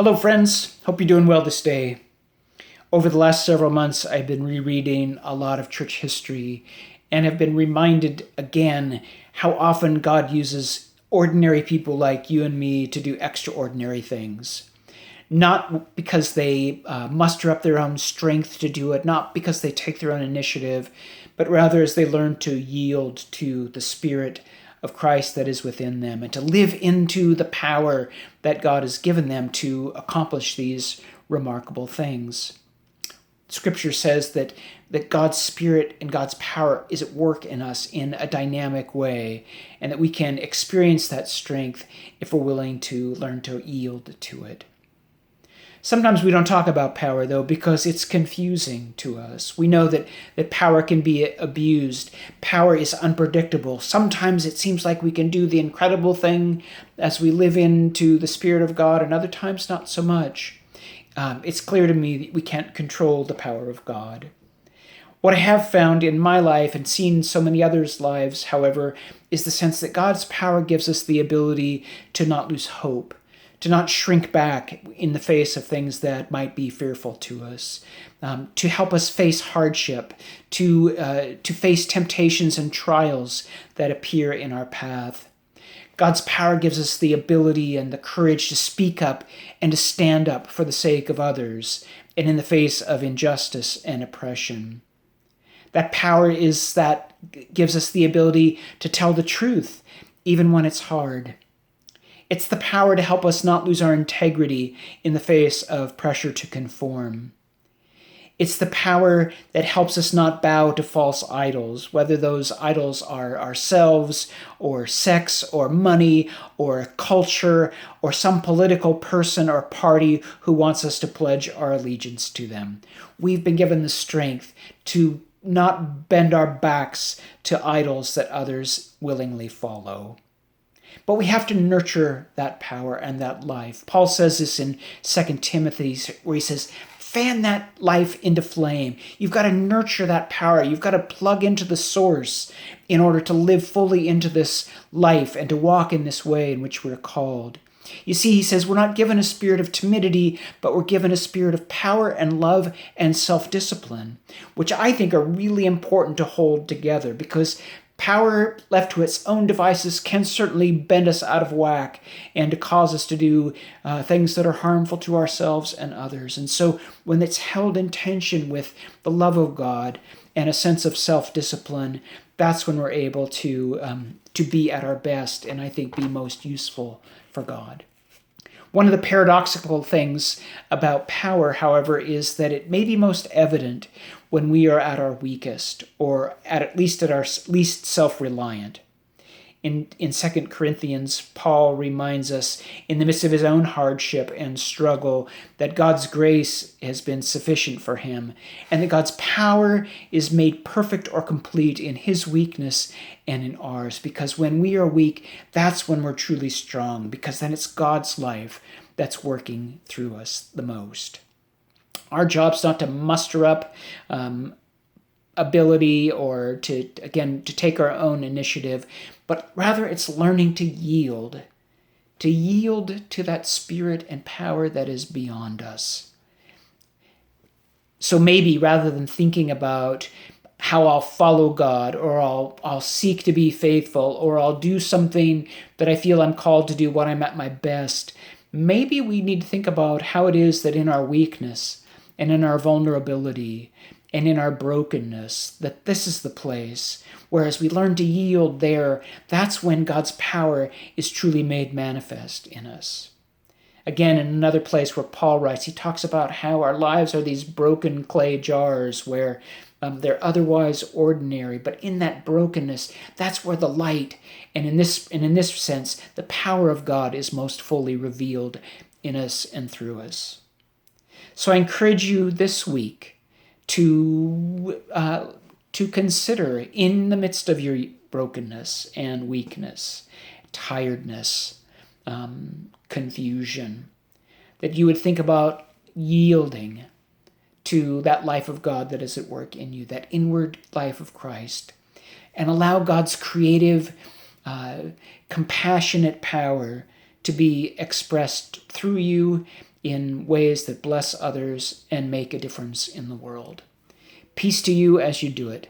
Hello, friends. Hope you're doing well this day. Over the last several months, I've been rereading a lot of church history and have been reminded again how often God uses ordinary people like you and me to do extraordinary things. Not because they muster up their own strength to do it, not because they take their own initiative, but rather as they learn to yield to the Spirit of Christ that is within them and to live into the power that God has given them to accomplish these remarkable things. Scripture says that God's Spirit and God's power is at work in us in a dynamic way, and that we can experience that strength if we're willing to learn to yield to it. Sometimes we don't talk about power, though, because it's confusing to us. We know that power can be abused. Power is unpredictable. Sometimes it seems like we can do the incredible thing as we live into the Spirit of God, and other times not so much. It's clear to me that we can't control the power of God. What I have found in my life and seen so many others' lives, however, is the sense that God's power gives us the ability to not lose hope, to not shrink back in the face of things that might be fearful to us, to help us face hardship, to face temptations and trials that appear in our path. God's power gives us the ability and the courage to speak up and to stand up for the sake of others and in the face of injustice and oppression. That power gives us the ability to tell the truth, even when it's hard. It's the power to help us not lose our integrity in the face of pressure to conform. It's the power that helps us not bow to false idols, whether those idols are ourselves, or sex, or money, or culture, or some political person or party who wants us to pledge our allegiance to them. We've been given the strength to not bend our backs to idols that others willingly follow. But we have to nurture that power and that life. Paul says this in 2 Timothy, where he says, fan that life into flame. You've got to nurture that power. You've got to plug into the source in order to live fully into this life and to walk in this way in which we're called. You see, he says, we're not given a spirit of timidity, but we're given a spirit of power and love and self-discipline, which I think are really important to hold together, because power left to its own devices can certainly bend us out of whack and to cause us to do things that are harmful to ourselves and others. And so when it's held in tension with the love of God and a sense of self-discipline, that's when we're able to be at our best and I think be most useful for God. One of the paradoxical things about power, however, is that it may be most evident when we are at our weakest, or at least at our least self-reliant. In 2 Corinthians, Paul reminds us, in the midst of his own hardship and struggle, that God's grace has been sufficient for him, and that God's power is made perfect or complete in his weakness and in ours. Because when we are weak, that's when we're truly strong, because then it's God's life that's working through us the most. Our job's not to muster up ability or to take our own initiative, but rather it's learning to yield to that spirit and power that is beyond us. So maybe rather than thinking about how I'll follow God, or I'll seek to be faithful, or I'll do something that I feel I'm called to do when I'm at my best, maybe we need to think about how it is that in our weakness and in our vulnerability and in our brokenness, that this is the place where as we learn to yield there, that's when God's power is truly made manifest in us. Again, in another place where Paul writes, he talks about how our lives are these broken clay jars where they're otherwise ordinary, but in that brokenness, that's where the light, and in this sense, the power of God is most fully revealed in us and through us. So I encourage you this week to consider, in the midst of your brokenness and weakness, tiredness, confusion, that you would think about yielding to that life of God that is at work in you, that inward life of Christ, and allow God's creative, compassionate power to be expressed through you in ways that bless others and make a difference in the world. Peace to you as you do it.